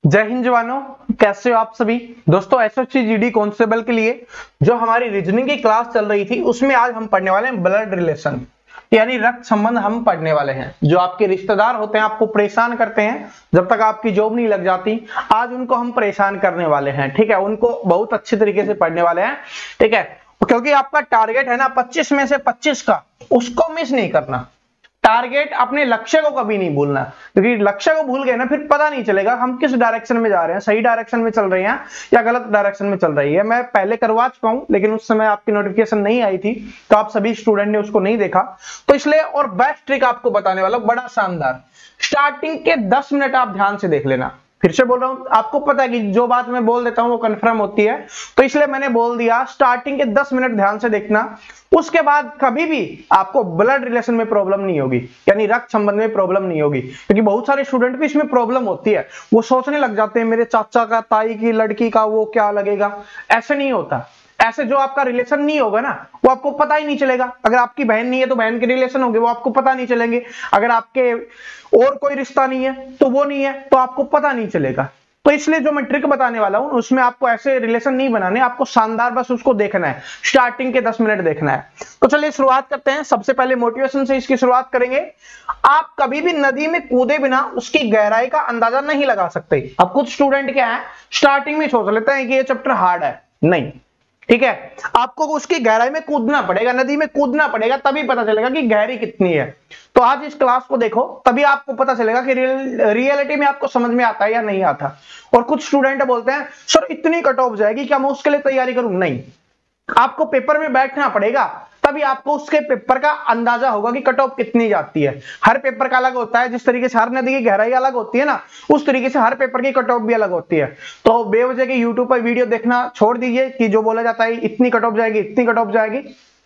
जय हिंद जवानों, कैसे हो आप सभी दोस्तों। एसएससी जीडी कांस्टेबल के लिए जो हमारी रीजनिंग की क्लास चल रही थी उसमें आज हम पढ़ने वाले हैं ब्लड रिलेशन, यानी रक्त संबंध हम पढ़ने वाले हैं। जो आपके रिश्तेदार होते हैं आपको परेशान करते हैं जब तक आपकी जॉब नहीं लग जाती, आज उनको हम परेशान करने वाले हैं। ठीक है, उनको बहुत अच्छे तरीके से पढ़ने वाले हैं। ठीक है, क्योंकि आपका टारगेट है ना 25 में से 25 का, उसको मिस नहीं करना। टारगेट अपने लक्ष्य को कभी नहीं भूलना, क्योंकि लक्ष्य को भूल गए ना फिर पता नहीं चलेगा हम किस डायरेक्शन में जा रहे हैं, सही डायरेक्शन में चल रहे हैं या गलत डायरेक्शन में चल रही है। मैं पहले करवा चुका हूं लेकिन उस समय आपकी नोटिफिकेशन नहीं आई थी तो आप सभी स्टूडेंट ने उसको नहीं देखा, तो इसलिए और बेस्ट ट्रिक आपको बताने वाला बड़ा शानदार। स्टार्टिंग के 10 मिनट आप ध्यान से देख लेना। फिर से बोल रहा हूं, आपको पता है कि जो बात मैं बोल देता हूं वो कंफर्म होती है, तो इसलिए मैंने बोल दिया स्टार्टिंग के 10 मिनट ध्यान से देखना। उसके बाद कभी भी आपको ब्लड रिलेशन में प्रॉब्लम नहीं होगी, यानी रक्त संबंध में प्रॉब्लम नहीं होगी, क्योंकि बहुत सारे स्टूडेंट भी इसमें प्रॉब्लम होती है। वो सोचने लग जाते हैं मेरे चाचा का, ताई की लड़की का वो क्या लगेगा। ऐसे नहीं होता। ऐसे जो आपका रिलेशन नहीं होगा ना वो आपको पता ही नहीं चलेगा। अगर आपकी बहन नहीं है तो बहन के रिलेशन होंगे वो आपको पता नहीं चलेंगे। अगर आपके और कोई रिश्ता नहीं है तो वो नहीं है तो आपको पता नहीं चलेगा। तो इसलिए जो मैं ट्रिक बताने वाला हूं उसमें आपको ऐसे रिलेशन नहीं बनाने, आपको शानदार बस उसको देखना है, स्टार्टिंग के 10 मिनट देखना है। तो चलिए शुरुआत करते हैं। सबसे पहले मोटिवेशन से इसकी शुरुआत करेंगे। आप कभी भी नदी में कूदे बिना उसकी गहराई का अंदाजा नहीं लगा सकते। अब कुछ स्टूडेंट क्या है, स्टार्टिंग में सोच लेते हैं कि ये चैप्टर हार्ड है। नहीं, ठीक है, आपको उसकी गहराई में कूदना पड़ेगा, नदी में कूदना पड़ेगा, तभी पता चलेगा कि गहरी कितनी है। तो आज इस क्लास को देखो तभी आपको पता चलेगा कि रियलिटी में आपको समझ में आता है या नहीं आता। और कुछ स्टूडेंट बोलते हैं सर इतनी कट ऑफ जाएगी क्या मैं उसके लिए तैयारी करूं। नहीं, आपको पेपर में बैठना पड़ेगा तभी आपको उसके पेपर का अंदाजा होगा कि कट ऑफ कितनी जाती है। हर पेपर का अलग होता है, जिस तरीके से हर नदी की गहराई अलग होती है ना, उस तरीके से हर पेपर की कट ऑफ भी अलग होती है। तो बेवजह के यूट्यूब पर वीडियो देखना छोड़ दीजिए कि जो बोला जाता है इतनी कट ऑफ जाएगी इतनी कट ऑफ जाएगी,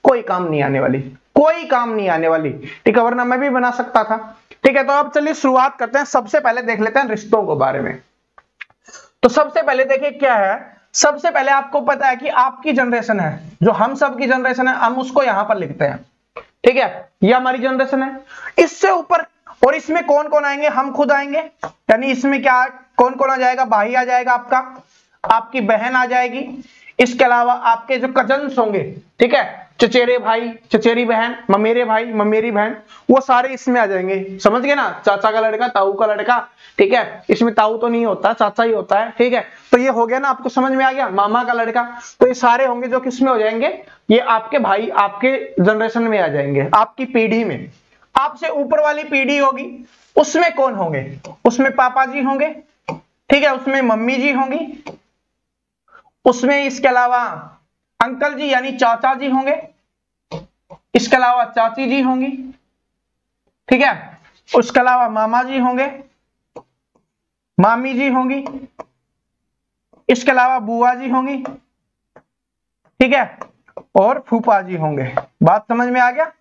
कोई काम नहीं आने वाली, कोई काम नहीं आने वाली। ठीक है, वरना मैं भी बना सकता था। ठीक है, तो अब चलिए शुरुआत करते हैं। सबसे पहले देख लेते हैं रिश्तों के बारे में। तो सबसे पहले देखिए क्या है, सबसे पहले आपको पता है कि आपकी जनरेशन है, जो हम सब की जनरेशन है, हम उसको यहां पर लिखते हैं। ठीक है, ये हमारी जनरेशन है। इससे ऊपर और इसमें कौन कौन आएंगे, हम खुद आएंगे, यानी इसमें क्या कौन कौन आ जाएगा, भाई आ जाएगा आपका, आपकी बहन आ जाएगी, इसके अलावा आपके जो कजन्स होंगे, ठीक है, चचेरे भाई चचेरी बहन, ममेरे भाई ममेरी बहन, वो सारे इसमें आ जाएंगे। समझ गए ना, चाचा का लड़का ताऊ का लड़का। ठीक है, इसमें ताऊ तो नहीं होता, चाचा ही होता है। ठीक है, तो ये हो गया ना, आपको समझ में आ गया, मामा का लड़का। तो ये सारे होंगे जो किसमें हो जाएंगे, ये आपके भाई आपके जनरेशन में आ जाएंगे, आपकी पीढ़ी में। आपसे ऊपर वाली पीढ़ी होगी उसमें कौन होंगे, उसमें पापा जी होंगे, ठीक है, उसमें मम्मी जी होंगी, उसमें इसके अलावा अंकल जी यानी चाचा जी होंगे, इसके अलावा चाची जी होंगी, ठीक है, उसके अलावा मामा जी होंगे, मामी जी होंगी, इसके अलावा बुआ जी होंगी, ठीक है, और फूफा जी होंगे। बात समझ में आ गया।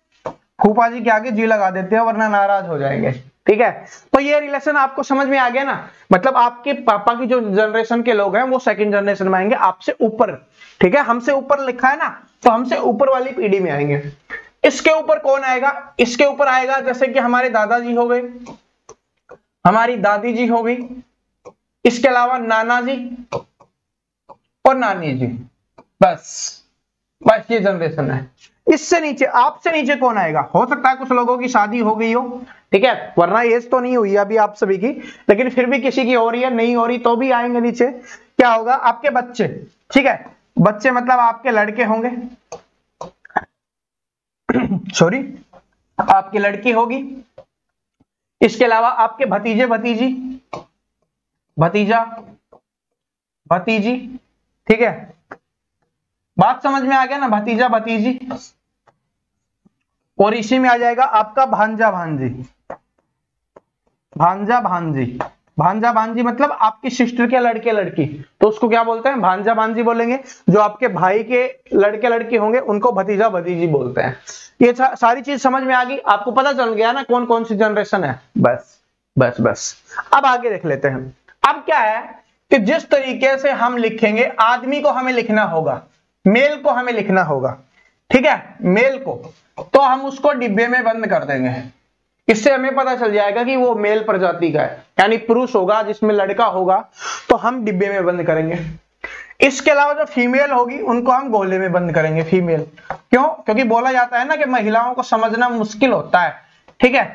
फूफा जी के आगे जी लगा देते हैं वरना नाराज हो जाएंगे। ठीक है, तो ये रिलेशन आपको समझ में आ गया ना। मतलब आपके पापा की जो जनरेशन के लोग हैं वो सेकंड जनरेशन में आएंगे आपसे ऊपर। ठीक है, हमसे ऊपर लिखा है ना, तो हमसे ऊपर वाली पीढ़ी में आएंगे। इसके ऊपर कौन आएगा, इसके ऊपर आएगा जैसे कि हमारे दादाजी हो गए, हमारी दादी जी हो गई, इसके अलावा नाना जी और नानी जी। बस ये जनरेशन है। इससे नीचे, आपसे नीचे कौन आएगा, हो सकता है कुछ लोगों की शादी हो गई हो, ठीक है, वरना एज तो नहीं हुई अभी आप सभी की, लेकिन फिर भी किसी की हो रही है, नहीं हो रही तो भी आएंगे नीचे। क्या होगा, आपके बच्चे। ठीक है, बच्चे मतलब आपके लड़के होंगे, सॉरी, आपकी लड़की होगी, इसके अलावा आपके भतीजे भतीजी, भतीजा भतीजी, ठीक है, बात समझ में आ गया ना, भतीजा भतीजी। और इसी में आ जाएगा आपका भांजा भांजी, भांजा भांजी, भांजा भांजी मतलब आपकी सिस्टर के लड़के लड़की, तो उसको क्या बोलते हैं, भांजा भांजी बोलेंगे। जो आपके भाई के लड़के लड़की होंगे उनको भतीजा भतीजी बोलते हैं। ये सारी चीज समझ में आ गई, आपको पता चल गया ना कौन कौन सी जनरेशन है। बस अब आगे देख लेते हैं। अब क्या है कि जिस तरीके से हम लिखेंगे, आदमी को हमें लिखना होगा, मेल को हमें लिखना होगा, ठीक है, मेल को, तो हम उसको डिब्बे में बंद कर देंगे। इससे हमें पता चल जाएगा कि वो मेल प्रजाति का है, यानी पुरुष होगा जिसमें लड़का होगा, तो हम डिब्बे में बंद करेंगे। इसके अलावा जो फीमेल होगी उनको हम गोले में बंद करेंगे, फीमेल। क्यों? क्योंकि बोला जाता है ना कि महिलाओं को समझना मुश्किल होता है, ठीक है,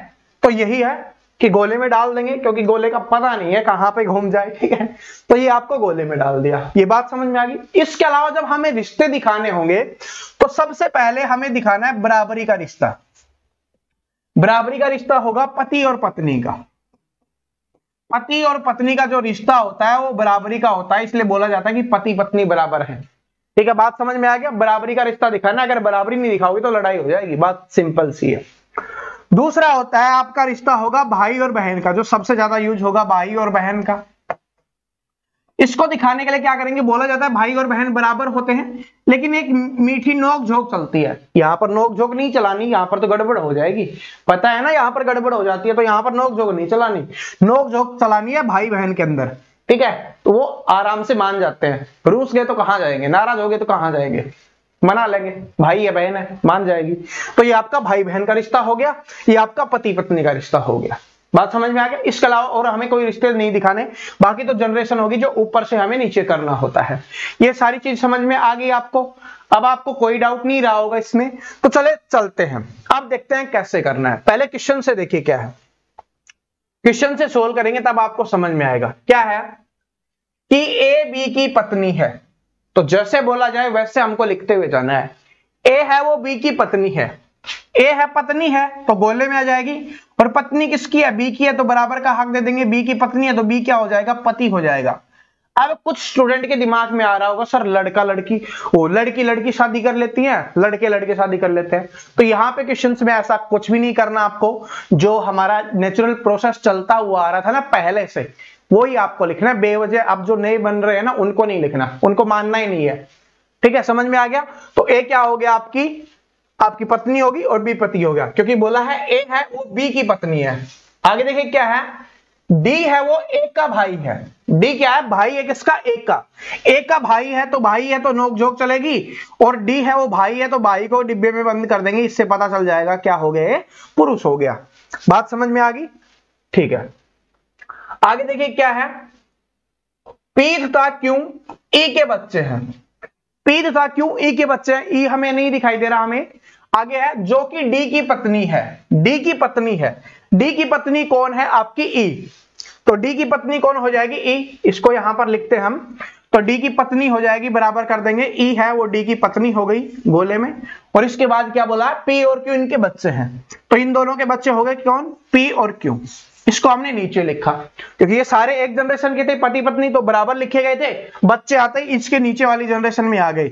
तो यही है कि गोले में डाल देंगे, क्योंकि गोले का पता नहीं है कहां पे घूम जाए, ठीक है, तो ये आपको गोले में डाल दिया। ये बात समझ में आ गई। इसके अलावा जब हमें रिश्ते दिखाने होंगे तो सबसे पहले हमें दिखाना है बराबरी का रिश्ता। बराबरी का रिश्ता होगा पति और पत्नी का। पति और पत्नी का जो रिश्ता होता है वो बराबरी का होता है, इसलिए बोला जाता है कि पति पत्नी बराबर है। ठीक है, बात समझ में आ गया। बराबरी का रिश्ता दिखाना, अगर बराबरी नहीं दिखाओगे तो लड़ाई हो जाएगी, बात सिंपल सी है। दूसरा होता है आपका रिश्ता होगा भाई और बहन का, जो सबसे ज्यादा यूज होगा भाई और बहन का। इसको दिखाने के लिए क्या करेंगे, बोला जाता है भाई और बहन बराबर होते हैं, लेकिन एक मीठी नोक झोंक चलती है। यहां पर नोक झोंक नहीं चलानी, यहां पर तो गड़बड़ हो जाएगी, पता है ना, यहां पर गड़बड़ हो जाती है, तो यहां पर नोक झोंक नहीं चलानी। नोक झोंक चलानी है भाई बहन के अंदर, ठीक है, तो वो आराम से मान जाते हैं। रूस गए तो कहां जाएंगे, नाराज हो गए तो कहां जाएंगे, मना लेंगे, भाई है बहन है, मान जाएगी। तो ये आपका भाई बहन का रिश्ता हो गया, ये आपका पति पत्नी का रिश्ता हो गया। बात समझ में आ गया। इसके अलावा और हमें कोई रिश्ते नहीं दिखाने, बाकी तो जनरेशन होगी जो ऊपर से हमें नीचे करना होता है। ये सारी चीज समझ में आ गई आपको। अब आपको कोई डाउट नहीं रहा होगा इसमें, तो चले चलते हैं, अब देखते हैं कैसे करना है। पहले क्वेश्चन से देखिए क्या है, क्वेश्चन से सोल्व करेंगे तब आपको समझ में आएगा। क्या है कि ए बी की पत्नी है, तो जैसे बोला जाए वैसे हमको लिखते हुए जाना है। ए है वो बी की पत्नी है, ए है पत्नी है तो गोले में आ जाएगी, और पत्नी किसकी है, बी की है, तो बराबर का हक दे देंगे। बी की पत्नी है तो बी क्या हो जाएगा, पति हो जाएगा। अब कुछ स्टूडेंट के दिमाग में आ रहा होगा सर लड़का लड़की, वो लड़की लड़की शादी कर लेती है, लड़के लड़के शादी कर लेते हैं, तो यहाँ पे क्वेश्चंस में ऐसा कुछ भी नहीं करना आपको। जो हमारा नेचुरल प्रोसेस चलता हुआ आ रहा था ना पहले से, वही आपको लिखना है। बेवजह अब जो नए बन रहे हैं ना उनको नहीं लिखना, उनको मानना ही नहीं है, ठीक है, समझ में आ गया। तो ए क्या हो गया, आपकी पत्नी होगी और बी पति हो गया, क्योंकि बोला है ए है वो बी की पत्नी है। आगे देखिए क्या है, डी है वो ए का भाई है। डी क्या है, भाई है किसका, ए का। ए का भाई है तो नोक झोंक चलेगी, और डी है वो भाई है तो भाई को डिब्बे में बंद कर देंगे। इससे पता चल जाएगा क्या हो गए, पुरुष हो गया। बात समझ में आ गई, ठीक है। आगे देखिए क्या है, पी तथा क्यों ई के बच्चे हैं। पी तथा क्यों ई के बच्चे हैं, ई हमें नहीं दिखाई दे रहा हमें। आगे है जो कि डी की पत्नी है, डी की पत्नी है। डी की पत्नी कौन है, आपकी ई, तो डी की पत्नी कौन हो जाएगी, ई। इसको यहां पर लिखते हम, तो डी की पत्नी हो जाएगी, बराबर कर देंगे, ई है वो डी की पत्नी हो गई गोले में। और इसके बाद क्या बोला, पी और क्यू इनके बच्चे हैं, तो इन दोनों के बच्चे हो गए कौन, पी और क्यू। इसको हमने नीचे लिखा, क्योंकि ये सारे एक जनरेशन के थे, पति पत्नी तो बराबर लिखे गए थे, बच्चे आते ही इसके नीचे वाली जनरेशन में आ गए,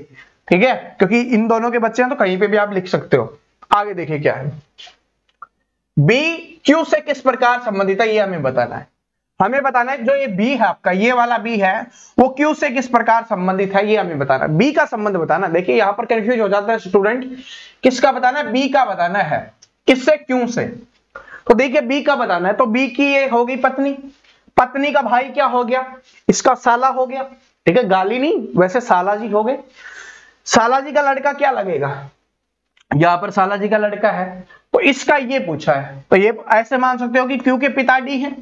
ठीक है, क्योंकि इन दोनों के बच्चे हैं तो कहीं पे भी आप लिख सकते हो। आगे देखिए क्या है, बी क्यू से किस प्रकार संबंधित है, ये हमें बताना है। हमें बताना है जो ये बी है आपका, ये वाला बी है, वो क्यू से किस प्रकार संबंधित है, ये हमें बताना है। बी का संबंध बताना। देखिए यहां पर कंफ्यूज हो जाता है स्टूडेंट, किसका बताना है, बी का बताना है, किससे, क्यू से। तो देखिए बी का बताना है, तो बी की ये होगी पत्नी, पत्नी का भाई क्या हो गया, इसका साला हो गया, ठीक है, गाली नहीं वैसे साला जी हो गए। साला जी का लड़का क्या लगेगा, यहां पर साला जी का लड़का है, तो इसका ये पूछा है, तो ये ऐसे मान सकते हो कि क्यू के पिता डी है,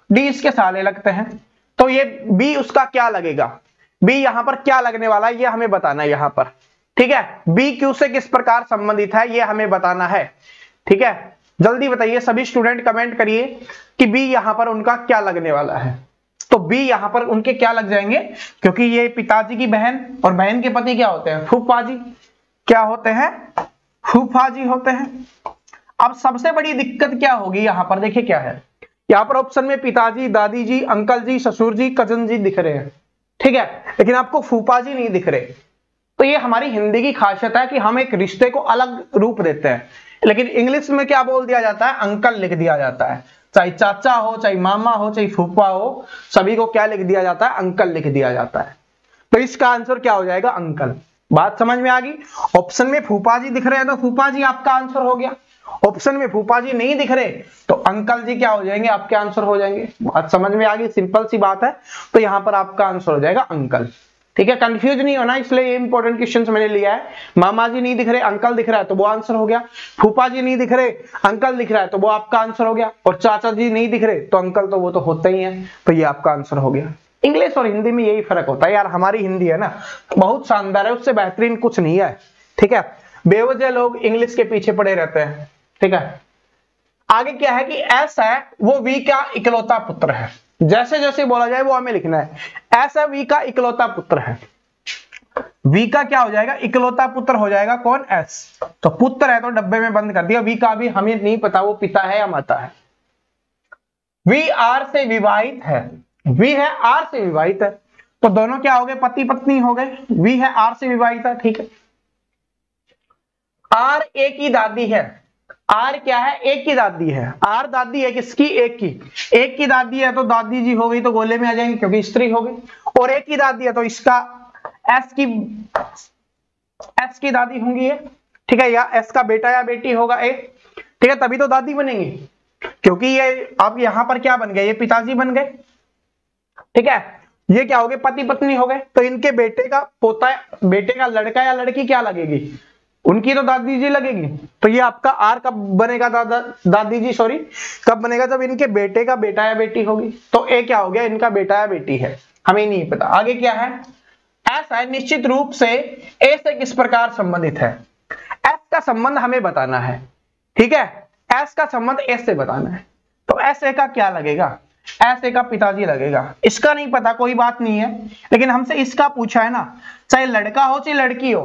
डी इसके साले लगते हैं, तो ये बी उसका क्या लगेगा, बी यहां पर क्या लगने वाला है ये हमें बताना है यहां पर, ठीक है। बी क्यू से किस प्रकार संबंधित है ये हमें बताना है, ठीक है। जल्दी बताइए सभी स्टूडेंट, कमेंट करिए कि बी यहां पर उनका क्या लगने वाला है। तो बी यहां पर उनके क्या लग जाएंगे, क्योंकि ये पिताजी की बहन, और बहन के पति क्या होते हैं, फूफा जी, क्या होते हैं, फूफा जी होते हैं। अब सबसे बड़ी दिक्कत क्या होगी यहां पर, देखिए क्या है, यहां पर ऑप्शन में पिताजी, दादी जी, अंकल जी, ससुर जी, कजन जी दिख रहे हैं, ठीक है, लेकिन आपको फूफा जी नहीं दिख रहे। तो ये हमारी हिंदी की खासियत है कि हम एक रिश्ते को अलग रूप देते हैं, लेकिन इंग्लिश में क्या बोल दिया जाता है, अंकल लिख दिया जाता है। चाहे चाचा हो, चाहे मामा हो, चाहे फूफा हो, सभी को क्या लिख दिया जाता है, अंकल लिख दिया जाता है। तो इसका आंसर क्या हो जाएगा, अंकल। बात समझ में आ गई। ऑप्शन में फूफा जी दिख रहे हैं तो फूफा जी आपका आंसर हो गया, ऑप्शन में फूफा जी नहीं दिख रहे तो अंकल जी क्या हो जाएंगे, आपके आंसर हो जाएंगे। बात समझ में आ गई, सिंपल सी बात है। तो यहां पर आपका आंसर हो जाएगा अंकल, ठीक है। कंफ्यूज नहीं होना, इसलिए ये इंपॉर्टेंट क्वेश्चंस मैंने लिया है। मामा जी नहीं दिख रहे, अंकल दिख रहा है तो वो आंसर हो गया। फूफा जी नहीं दिख रहे, अंकल दिख रहा है तो वो आपका आंसर हो गया। और चाचा जी नहीं दिख रहे तो अंकल तो वो तो होता ही है, तो ये आपका आंसर हो गया। इंग्लिश और हिंदी में यही फर्क होता है यार, हमारी हिंदी है ना बहुत शानदार है, उससे बेहतरीन कुछ नहीं है, ठीक है। बेवजह लोग इंग्लिश के पीछे पड़े रहते हैं, ठीक है। आगे क्या है कि एस है वो वी का इकलौता पुत्र है, जैसे जैसे बोला जाए वो हमें लिखना है। एस है वी का इकलौता पुत्र है, वी का क्या हो जाएगा, इकलौता पुत्र हो जाएगा कौन, एस। तो पुत्र है तो डब्बे में बंद कर दिया, वी का भी हमें नहीं पता वो पिता है या माता है। वी आर से विवाहित है, वी है आर से विवाहित है, तो दोनों क्या हो गए, पति पत्नी हो गए, वी है आर से विवाहित है, ठीक है। आर ए की दादी है, आर क्या है, एक की दादी है, आर दादी है किसकी, एक की दादी है तो दादी जी हो गई तो गोले में आ जाएंगे क्योंकि स्त्री हो गई, और एक की दादी है तो इसका एस की दादी होंगी ये, ठीक है, या एस का बेटा या बेटी होगा ए, ठीक है, तभी तो दादी बनेंगे, क्योंकि ये अब यहां पर क्या बन गए, ये पिताजी बन गए, ठीक है। ये क्या हो गए, पति पत्नी हो गए, तो इनके बेटे का पोता, बेटे का लड़का या लड़की क्या लगेगी, उनकी तो दादी जी लगेगी। तो ये आपका आर कब बनेगा, दादी जी सॉरी, कब बनेगा, जब इनके बेटे का बेटा या बेटी होगी। तो ए क्या हो गया, इनका बेटा या बेटी है, हमें नहीं पता। आगे क्या है, एस है निश्चित रूप से ए से किस प्रकार संबंधित है, एस का संबंध हमें बताना है, ठीक है, एस का संबंध एस से बताना है। तो एस ए का क्या लगेगा, एस ए का पिताजी लगेगा, इसका नहीं पता कोई बात नहीं है, लेकिन हमसे इसका पूछा है ना, चाहे लड़का हो चाहे लड़की हो,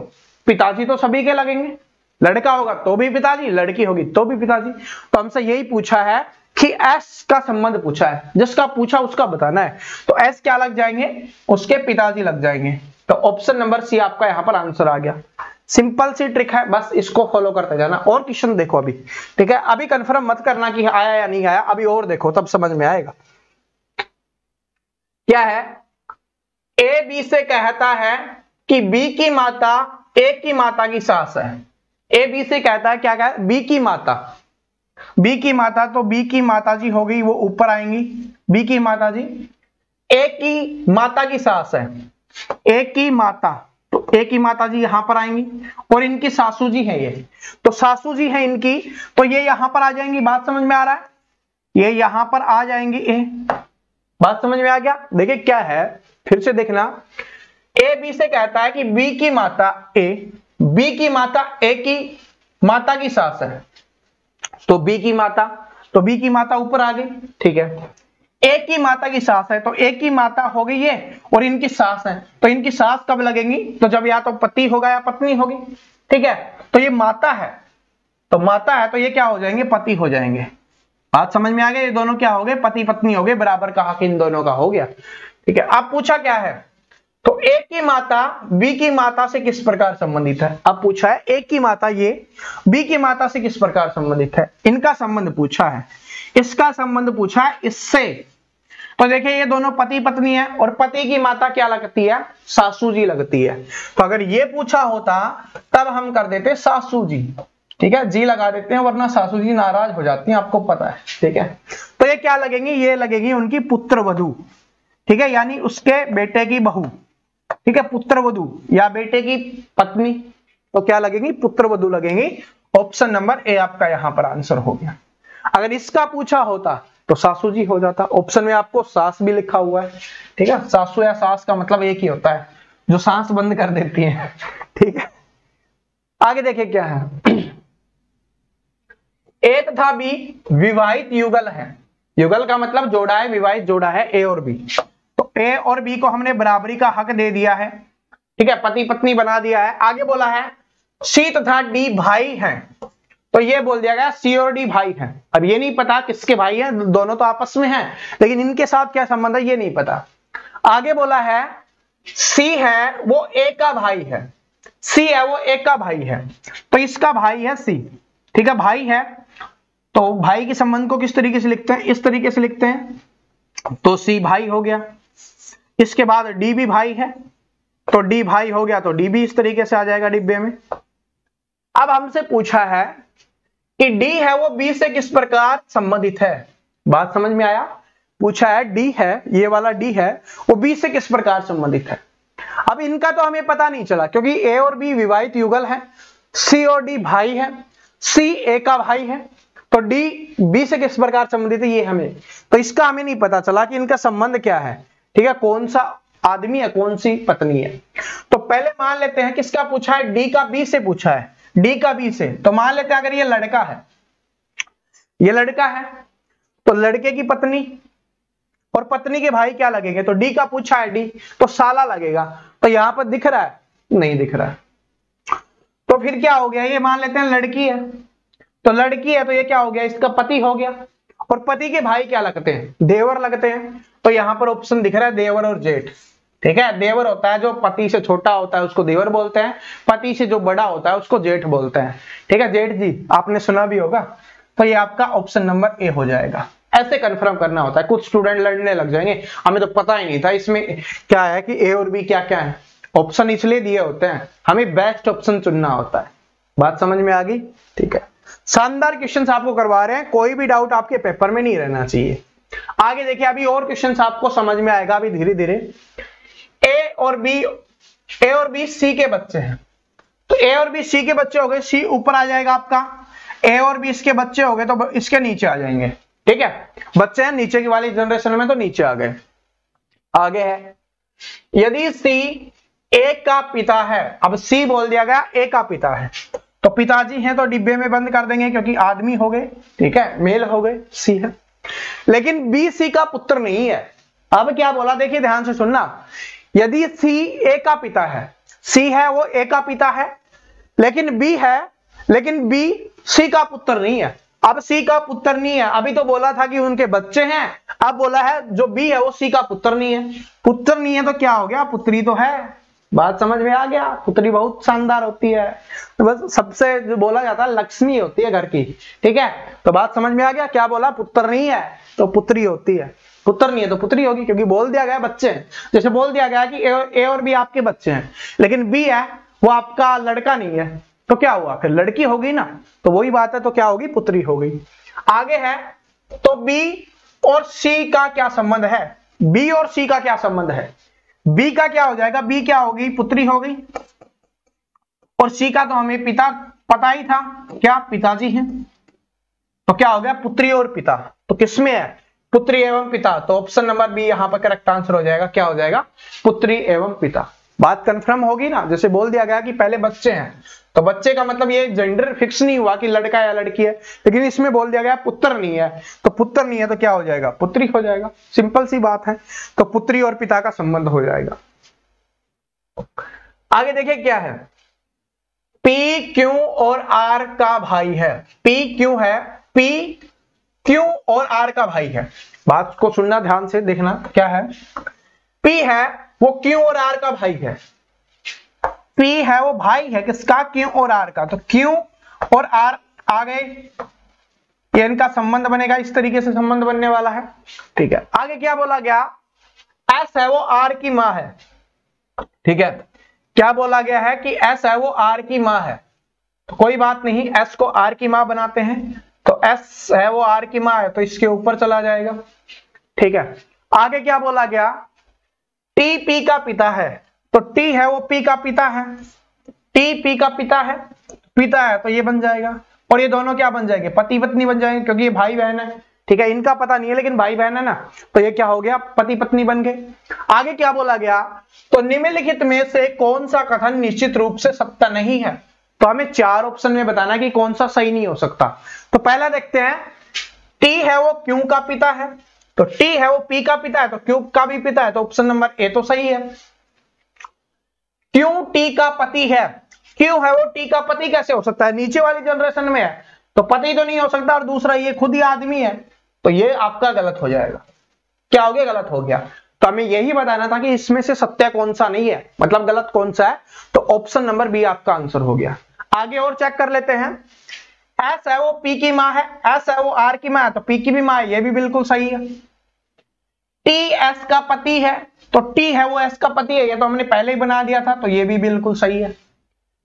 पिताजी तो सभी के लगेंगे, लड़का होगा तो भी पिताजी, लड़की होगी तो भी पिताजी। तो हमसे यही पूछा है कि एस का संबंध पूछा है, जिसका पूछा उसका बताना है, तो एस क्या लग जाएंगे, उसके पिताजी लग जाएंगे। तो ऑप्शन नंबर सी आपका यहां पर आंसर आ गया। सिंपल सी ट्रिक है, बस इसको फॉलो करते जाना। और क्वेश्चन देखो अभी, ठीक है, अभी कंफर्म मत करना कि आया या नहीं आया, अभी और देखो तब समझ में आएगा। क्या है, ए बी से कहता है कि बी की माता ए की माता की सास है। ए बी से कहता है, क्या कहा, बी की माता, बी की माता, तो बी की माता जी हो गई वो ऊपर आएंगी, बी की माता जी, ए की माता की सास है, ए की माता, तो ए की माता जी यहां पर आएंगी, और इनकी सासू जी है ये, तो सासू जी है इनकी, तो ये यहां पर आ जाएंगी। बात समझ में आ रहा है, ये यहां पर आ जाएंगी ए, बात समझ में आ गया। देखिए क्या है, फिर से देखना, ए बी से कहता है कि बी की माता ए, बी की माता ए की माता की सास है, तो बी की माता, तो बी की माता ऊपर आ गई, ठीक है। ए की माता की सास है, तो ए की माता हो गई ये, और इनकी सास है, तो इनकी सास कब लगेंगी, तो जब या तो पति होगा या पत्नी होगी, ठीक है। तो ये माता है, तो माता है तो ये क्या हो जाएंगे, पति हो जाएंगे। बात समझ में आ गया, ये दोनों क्या हो गए, पति पत्नी हो गए, बराबर का हक इन दोनों का हो गया, ठीक है। अब पूछा क्या है, तो ए की माता बी की माता से किस प्रकार संबंधित है। अब पूछा है ए की माता ये बी की माता से किस प्रकार संबंधित है, इनका संबंध पूछा है, इसका संबंध पूछा है इससे। तो देखिए ये दोनों पति पत्नी है, और पति की माता क्या लगती है, सासू जी लगती है। तो अगर ये पूछा होता तब हम कर देते सासू जी, ठीक है, जी लगा देते हैं, वरना सासू जी नाराज हो जाती हैं, आपको पता है, ठीक है। तो ये क्या लगेंगी, ये लगेगी उनकी पुत्र वधू, ठीक है, यानी उसके बेटे की बहू, ठीक है, पुत्र वधू या बेटे की पत्नी, तो क्या लगेंगी, पुत्र वधू लगेंगी। ऑप्शन नंबर ए आपका यहां पर आंसर हो गया। अगर इसका पूछा होता तो सासू जी हो जाता, ऑप्शन में आपको सास भी लिखा हुआ है, ठीक है, सासू या सास का मतलब एक ही होता है, जो सांस बंद कर देती है, ठीक है। आगे देखिए क्या है, ए तथा बी विवाहित युगल है, युगल का मतलब जोड़ा है, विवाहित जोड़ा है ए और बी, तो ए और बी को हमने बराबरी का हक दे दिया है, ठीक है, पति पत्नी बना दिया है। आगे बोला है सी तथा डी भाई हैं, तो ये बोल दिया गया सी और डी भाई हैं। अब ये नहीं पता किसके भाई हैं, दोनों तो आपस में हैं, लेकिन इनके साथ क्या संबंध है ये नहीं पता। आगे बोला है सी है वो ए का भाई है, सी है वो ए का भाई है, तो इसका भाई है सी, ठीक है, भाई है, तो भाई के संबंध को किस तरीके से लिखते हैं, इस तरीके से लिखते हैं, तो सी भाई हो गया। इसके बाद डी भी भाई है, तो डी भाई हो गया, तो डी भी इस तरीके से आ जाएगा डिब्बे में। अब हमसे पूछा है कि डी है वो बी से किस प्रकार संबंधित है, बात समझ में आया, पूछा है डी है, ये वाला डी है वो बी से किस प्रकार संबंधित है। अब इनका तो हमें पता नहीं चला, क्योंकि ए और बी विवाहित युगल है, सी और डी भाई है, सी ए का भाई है, तो डी बी से किस प्रकार संबंधित है ये हमें, तो इसका हमें नहीं पता चला कि इनका संबंध क्या है, ठीक है, कौन सा आदमी है, कौन सी पत्नी है। तो पहले मान लेते हैं किसका पूछा है, डी का बी से पूछा है, डी का बी से। तो मान लेते हैं अगर ये लड़का है, ये लड़का है, तो लड़के की पत्नी और पत्नी के भाई क्या लगेंगे, तो डी का पूछा है डी, तो साला लगेगा। तो यहां पर दिख रहा है, नहीं दिख रहा है, तो फिर क्या हो गया, ये मान लेते हैं लड़की है, तो लड़की है तो ये क्या हो गया, इसका पति हो गया। और पति के भाई क्या लगते हैं, देवर लगते हैं। तो यहां पर ऑप्शन दिख रहा है देवर और जेठ। ठीक है, देवर होता है जो पति से छोटा होता है उसको देवर बोलते हैं, पति से जो बड़ा होता है उसको जेठ बोलते हैं। ठीक है, जेठ जी आपने सुना भी होगा। तो ये आपका ऑप्शन नंबर ए हो जाएगा। ऐसे कंफर्म करना होता है। कुछ स्टूडेंट लड़ने लग जाएंगे, हमें तो पता ही नहीं था इसमें क्या है कि ए और बी क्या क्या है। ऑप्शन इसलिए दिए होते हैं, हमें बेस्ट ऑप्शन चुनना होता है। बात समझ में आ गई? ठीक है, शानदार क्वेश्चंस आपको करवा रहे हैं, कोई भी डाउट आपके पेपर में नहीं रहना चाहिए। आगे देखिए, अभी और क्वेश्चंस आपको समझ में आएगा अभी धीरे धीरे। ए और बी सी के बच्चे हैं, तो ए और बी सी के बच्चे हो गए, सी ऊपर आ जाएगा आपका, ए और बी इसके बच्चे हो गए तो इसके नीचे आ जाएंगे। ठीक है, बच्चे हैं नीचे की वाली जनरेशन में तो नीचे आ गए। आगे है, यदि सी ए का पिता है, अब सी बोल दिया गया ए का पिता है, तो पिताजी हैं तो डिब्बे में बंद कर देंगे क्योंकि आदमी हो गए। ठीक है, मेल हो गए, सी है। लेकिन बी सी का पुत्र नहीं है। अब क्या बोला, देखिए ध्यान से सुनना, यदि सी ए का पिता है, सी है वो ए का पिता है, लेकिन बी है, लेकिन बी सी का पुत्र नहीं है। अब सी का पुत्र नहीं है, अभी तो बोला था कि उनके बच्चे हैं, अब बोला है जो बी है वो सी का पुत्र नहीं है। पुत्र नहीं है तो क्या हो गया, पुत्री तो है। बात समझ में आ गया? पुत्री बहुत शानदार होती है, तो बस सबसे जो बोला जाता है लक्ष्मी होती है घर की। ठीक है, तो बात समझ में आ गया? क्या बोला, पुत्र नहीं है तो पुत्री होती है, पुत्र नहीं है तो पुत्री होगी, क्योंकि बोल दिया गया बच्चे। जैसे बोल दिया गया कि ए और बी आपके बच्चे हैं, लेकिन बी है वो आपका लड़का नहीं है, तो क्या हुआ, फिर लड़की होगी ना। तो वही बात है, तो क्या होगी, पुत्री हो गई। आगे है, तो बी और सी का क्या संबंध है, बी और सी का क्या संबंध है। बी का क्या हो जाएगा, बी क्या होगी, पुत्री हो गई, और सी का तो हमें पिता पता ही था, क्या पिताजी हैं, तो क्या हो गया, पुत्री और पिता। तो किसमें है, पुत्री एवं पिता, तो ऑप्शन नंबर बी यहां पर करेक्ट आंसर हो जाएगा। क्या हो जाएगा, पुत्री एवं पिता। बात कंफर्म होगी ना। जैसे बोल दिया गया कि पहले बच्चे हैं, तो बच्चे का मतलब ये जेंडर फिक्स नहीं हुआ कि लड़का या लड़की है, लेकिन इसमें बोल दिया गया पुत्र नहीं है, तो पुत्र नहीं है तो क्या हो जाएगा, पुत्री हो जाएगा। सिंपल सी बात है, तो पुत्री और पिता का संबंध हो जाएगा। आगे देखिए क्या है, पी क्यू और आर का भाई है। पी क्यू है, पी क्यू और आर का भाई है। बात को सुनना ध्यान से, देखना क्या है, पी है वो क्यू और आर का भाई है। पी है वो भाई है किसका, क्यू और आर का, तो क्यू और आर आ गए, ये इनका संबंध बनेगा, इस तरीके से संबंध बनने वाला है। ठीक है, आगे क्या बोला गया, एस है वो आर की मां है। ठीक है, क्या बोला गया है कि एस है वो आर की मां है, तो कोई बात नहीं, एस को आर की मां बनाते हैं, तो एस है वो आर की मां है तो इसके ऊपर चला जाएगा। ठीक है, आगे क्या बोला गया, टी पी का पिता है, तो टी है वो पी का पिता है, टी पी का पिता है तो ये बन जाएगा, और ये दोनों क्या बन जाएंगे, पति पत्नी बन जाएंगे, क्योंकि ये भाई बहन है। ठीक है, इनका पता नहीं है लेकिन भाई बहन है ना, तो ये क्या हो गया, पति पत्नी बन गए। आगे क्या बोला गया, तो निम्नलिखित में से कौन सा कथन निश्चित रूप से सत्य नहीं है, तो हमें 4 ऑप्शन में बताना कि कौन सा सही नहीं हो सकता। तो पहला देखते हैं, टी है वो क्यू का पिता है, तो टी है वो पी का पिता है तो क्यू का भी पिता है, तो ऑप्शन नंबर ए तो सही है। क्यू टी का पति है, क्यू है वो टी का पति कैसे हो सकता है, नीचे वाली जनरेशन में है तो पति तो नहीं हो सकता, और दूसरा ये खुद ही आदमी है, तो ये आपका गलत हो जाएगा। क्या हो गया, गलत हो गया। तो हमें यही बताना था कि इसमें से सत्य कौन सा नहीं है, मतलब गलत कौन सा है, तो ऑप्शन नंबर बी आपका आंसर हो गया। आगे और चेक कर लेते हैं, एस है वो पी की मां है, एस है वो आर की मां है तो पी की भी मां है, ये भी बिल्कुल सही है। टी एस का पति है, तो टी है वो एस का पति है, ये तो हमने पहले ही बना दिया था, तो ये भी बिल्कुल सही है।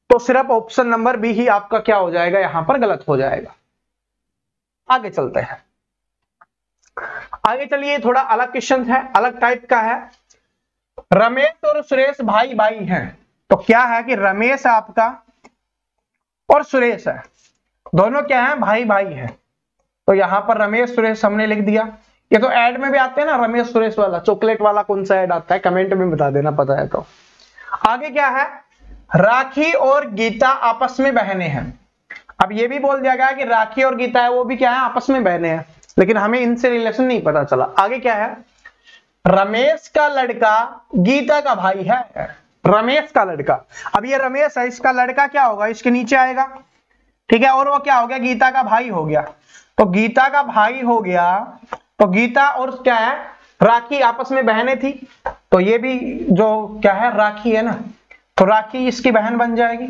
तो सिर्फ ऑप्शन नंबर बी ही आपका क्या हो जाएगा, यहां पर गलत हो जाएगा। आगे चलते हैं, आगे चलिए, थोड़ा अलग क्वेश्चन है, अलग टाइप का है। रमेश और सुरेश भाई भाई हैं, तो क्या है कि रमेश आपका और सुरेश है, दोनों क्या है, भाई भाई है। तो यहां पर रमेश सुरेश हमने लिख दिया, ये तो ऐड में भी आते हैं ना, रमेश सुरेश वाला, चॉकलेट वाला कौन सा ऐड आता है कमेंट में बता देना पता है तो। आगे क्या है, राखी और गीता आपस में बहनें हैं। अब ये भी बोल दिया गया कि राखी और गीता है वो भी क्या है, आपस में बहनें हैं, लेकिन हमें इनसे रिलेशन नहीं पता चला। आगे क्या है, रमेश का लड़का गीता का भाई है। रमेश का लड़का, अब ये रमेश है, इसका लड़का क्या होगा, इसके नीचे आएगा, ठीक है, और वो क्या हो गया, गीता का भाई हो गया। तो गीता का भाई हो गया, तो गीता और क्या है, राखी आपस में बहनें थी, तो ये भी जो क्या है राखी है ना, तो राखी इसकी बहन बन जाएगी।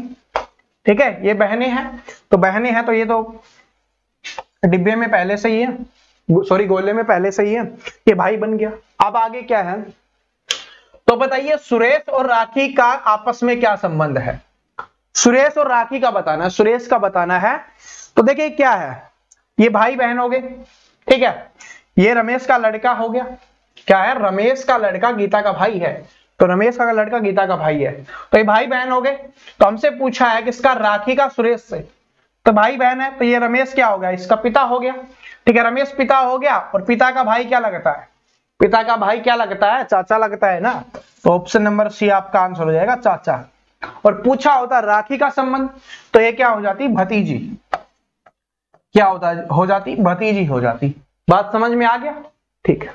ठीक है, ये बहनें हैं, तो बहनें हैं तो ये तो डिब्बे में पहले से ही है, सॉरी गोले में पहले से ही है, ये भाई बन गया। अब आगे क्या है, तो बताइए सुरेश और राखी का आपस में क्या संबंध है। सुरेश और राखी का बताना है, सुरेश का बताना है। तो देखिए क्या है, ये भाई बहन हो गए, ठीक है, ये रमेश का लड़का हो गया, क्या है, रमेश का लड़का गीता का भाई है, तो रमेश का लड़का गीता का भाई है, तो ये भाई बहन हो गए। तो हमसे पूछा है किसका, राखी का सुरेश से, तो भाई बहन है, तो ये रमेश क्या हो गया, इसका पिता हो गया। ठीक है, रमेश पिता हो गया, और पिता का भाई क्या लगता है, पिता का भाई क्या लगता है, चाचा लगता है ना, तो ऑप्शन नंबर सी आपका आंसर हो जाएगा, चाचा। और पूछा होता राखी का संबंध, तो ये क्या हो जाती, भतीजी, क्या होता हो जाती, भतीजी हो जाती। बात समझ में आ गया, ठीक है।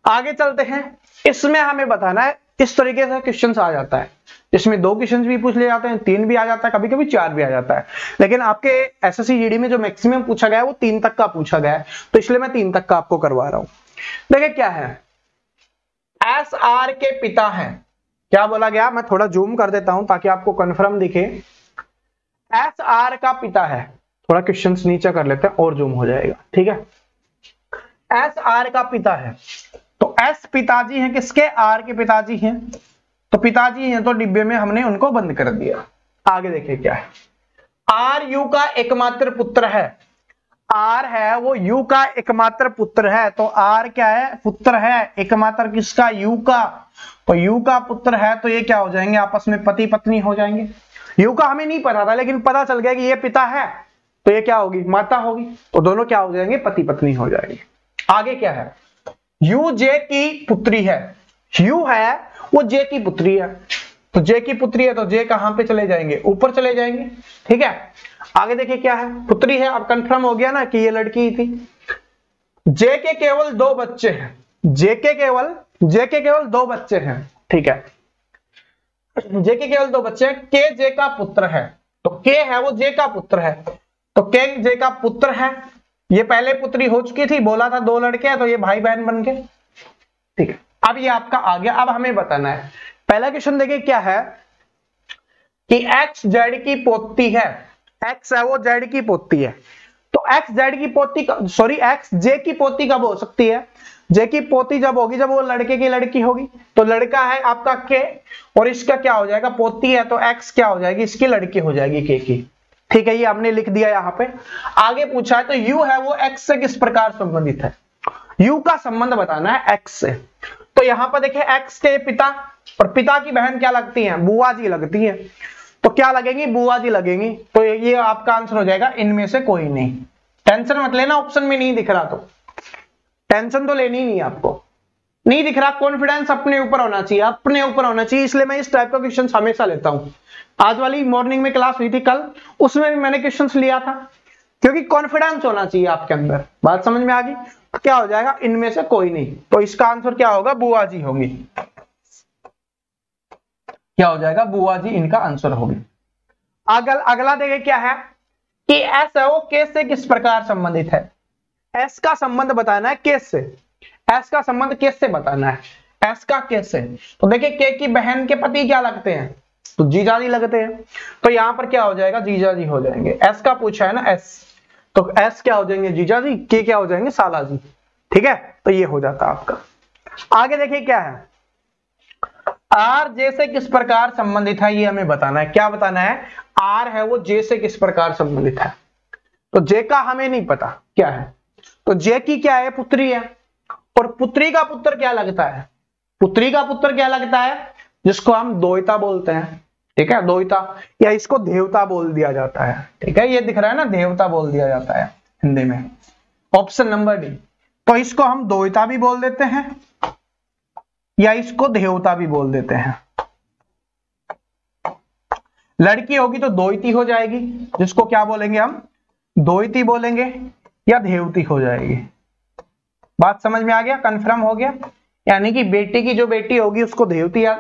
आगे चलते हैं, इसमें हमें बताना है, इस तरीके से क्वेश्चंस आ जाता है, इसमें 2 क्वेश्चंस भी पूछ ले जाते हैं, 3 भी आ जाता है, कभी कभी 4 भी आ जाता है, लेकिन आपके एसएससी जीडी में जो मैक्सिमम पूछा गया है वो 3 तक का पूछा गया है, तो इसलिए मैं 3 तक का आपको करवा रहा हूं। देखिए क्या है, एस आर के पिता हैं, क्या बोला गया, मैं थोड़ा जूम कर देता हूं ताकि आपको कंफर्म दिखे। एस आर का पिता है, थोड़ा क्वेश्चंस नीचे कर लेते हैं और जूम हो जाएगा, ठीक है। एस आर का पिता है, तो एस पिताजी हैं किसके, आर के पिताजी हैं, तो पिताजी हैं, तो डिब्बे में हमने उनको बंद कर दिया। आगे देखिए क्या है, आर यू का एकमात्र पुत्र है, आर है वो यू का एकमात्र पुत्र है, तो आर क्या है, पुत्र है, एकमात्र किसका, यू का, तो यू का पुत्र है, तो ये क्या हो जाएंगे, आपस में पति पत्नी हो जाएंगे। यू का हमें नहीं पता था, लेकिन पता चल गया कि ये पिता है, तो ये क्या होगी, माता होगी, तो दोनों क्या हो जाएंगे, पति पत्नी हो जाएंगे। आगे क्या है, यू जे की पुत्री है, यू है वो जे की पुत्री है, तो जे की पुत्री है, तो जे कहां पे चले जाएंगे, ऊपर चले जाएंगे, ठीक है। आगे देखिए क्या है, पुत्री है, अब कंफर्म हो गया ना कि ये लड़की थी। जे के केवल 2 बच्चे हैं, जे के केवल 2 बच्चे हैं, ठीक है, जे के केवल 2 बच्चे हैं, के जे का पुत्र है, तो के है वो जे का पुत्र है, तो के जे का पुत्र है, ये पहले पुत्री हो चुकी थी, बोला था 2 लड़के हैं, तो ये भाई बहन बन गए, ठीक है। अब ये आपका आ गया, अब हमें बताना है, पहला क्वेश्चन देखिए क्या है कि एक्स जेड की पोती है, एक्स है वो जेड की पोती है, तो एक्स जेड की पोती, सॉरी एक्स जे की पोती कब हो सकती है, जे की पोती जब होगी जब वो लड़के की लड़की होगी, तो लड़का है आपका के, और इसका क्या हो जाएगा, पोती है, तो एक्स क्या हो जाएगी, इसकी लड़की हो जाएगी के की, ठीक है, ये हमने लिख दिया यहां पे। आगे पूछा है तो यू है वो एक्स से किस प्रकार संबंधित है, यू का संबंध बताना है एक्स से, तो यहां पर देखिए एक्स के पिता, और पिता की बहन क्या लगती है, बुआ जी लगती है, तो क्या लगेंगी, बुआ जी लगेंगी, तो ये आपका आंसर हो जाएगा इनमें से कोई नहीं। टेंशन मत लेना, ऑप्शन में नहीं दिख रहा तो टेंशन तो लेनी नहीं आपको, नहीं दिख रहा, कॉन्फिडेंस अपने ऊपर होना चाहिए, अपने ऊपर होना चाहिए, इसलिए मैं इस टाइप का क्वेश्चन हमेशा लेता हूं। आज वाली मॉर्निंग में क्लास हुई थी कल, उसमें भी मैंने क्वेश्चन लिया था, क्योंकि कॉन्फिडेंस होना चाहिए आपके अंदर। बात समझ में आ गई, तो क्या हो जाएगा, इनमें से कोई नहीं, तो इसका आंसर क्या होगा, बुआ जी होगी, क्या हो जाएगा, बुआ जी इनका आंसर होगी। अगला देखिए क्या है कि एस है वो के से किस प्रकार संबंधित है, एस का संबंध बताना है केस से, एस का संबंध केस से बताना है, एस का केस से, तो देखिए के की बहन के पति क्या लगते हैं, तो जीजा जी लगते हैं, तो यहां पर क्या हो जाएगा, जीजा जी हो जाएंगे, एस का पूछा है ना एस, तो एस क्या हो जाएंगे, जीजा जी, के क्या हो जाएंगे, साला जी, ठीक है, तो ये हो जाता आपका। आगे देखिए क्या है, आर जे से किस प्रकार संबंधित है, ये हमें बताना है, क्या बताना है, आर है वो जे से किस प्रकार संबंधित है, तो जे का हमें नहीं पता क्या है, तो जे की क्या है, पुत्री है, और पुत्री का पुत्र क्या लगता है, पुत्री का पुत्र क्या लगता है, जिसको हम दोहिता बोलते हैं, ठीक है, दोहिता, या इसको देवता बोल दिया जाता है, ठीक है, ये दिख रहा है ना, देवता बोल दिया जाता है हिंदी में, ऑप्शन नंबर डी, तो इसको हम द्वैता भी बोल देते हैं या इसको देवता भी बोल देते हैं। लड़की होगी तो द्वैती हो जाएगी, जिसको क्या बोलेंगे हम, द्वैती बोलेंगे, या देवती हो जाएगी। बात समझ में आ गया, कंफर्म हो गया। यानी कि बेटी की जो बेटी होगी उसको देवती या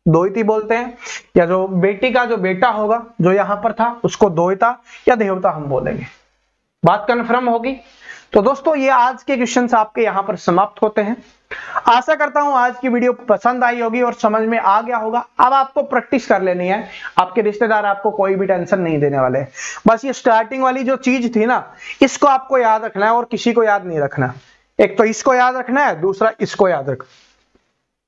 द्वैती बोलते हैं, या जो बेटी का जो बेटा होगा जो यहां पर था उसको द्वैता या देवता हम बोलेंगे। बात कंफर्म होगी। तो दोस्तों ये आज के क्वेश्चंस आपके यहां पर समाप्त होते हैं। आशा करता हूं आज की वीडियो पसंद आई होगी और समझ में आ गया होगा। अब आपको प्रैक्टिस कर लेनी है, आपके रिश्तेदार आपको कोई भी टेंशन नहीं देने वाले। बस ये स्टार्टिंग वाली जो चीज थी ना, इसको आपको याद रखना है और किसी को याद नहीं रखना। एक तो इसको याद रखना है, दूसरा इसको याद रख,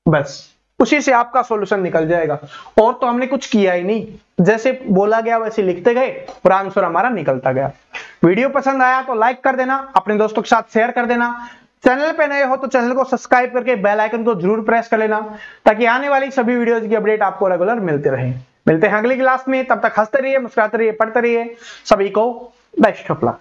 बस उसी से आपका सॉल्यूशन निकल जाएगा। और तो हमने कुछ किया ही नहीं, जैसे बोला गया वैसे लिखते गए और आंसर हमारा निकलता गया। वीडियो पसंद आया तो लाइक कर देना, अपने दोस्तों के साथ शेयर कर देना। चैनल पे नए हो तो चैनल को सब्सक्राइब करके बेल आइकन को जरूर प्रेस कर लेना, ताकि आने वाली सभी वीडियोज की अपडेट आपको रेगुलर मिलते रहे। मिलते हैं अगली क्लास में, तब तक हंसते रहिए, मुस्कुराते रहिए, पढ़ते रहिए। सभी को बेस्ट ऑफ लक।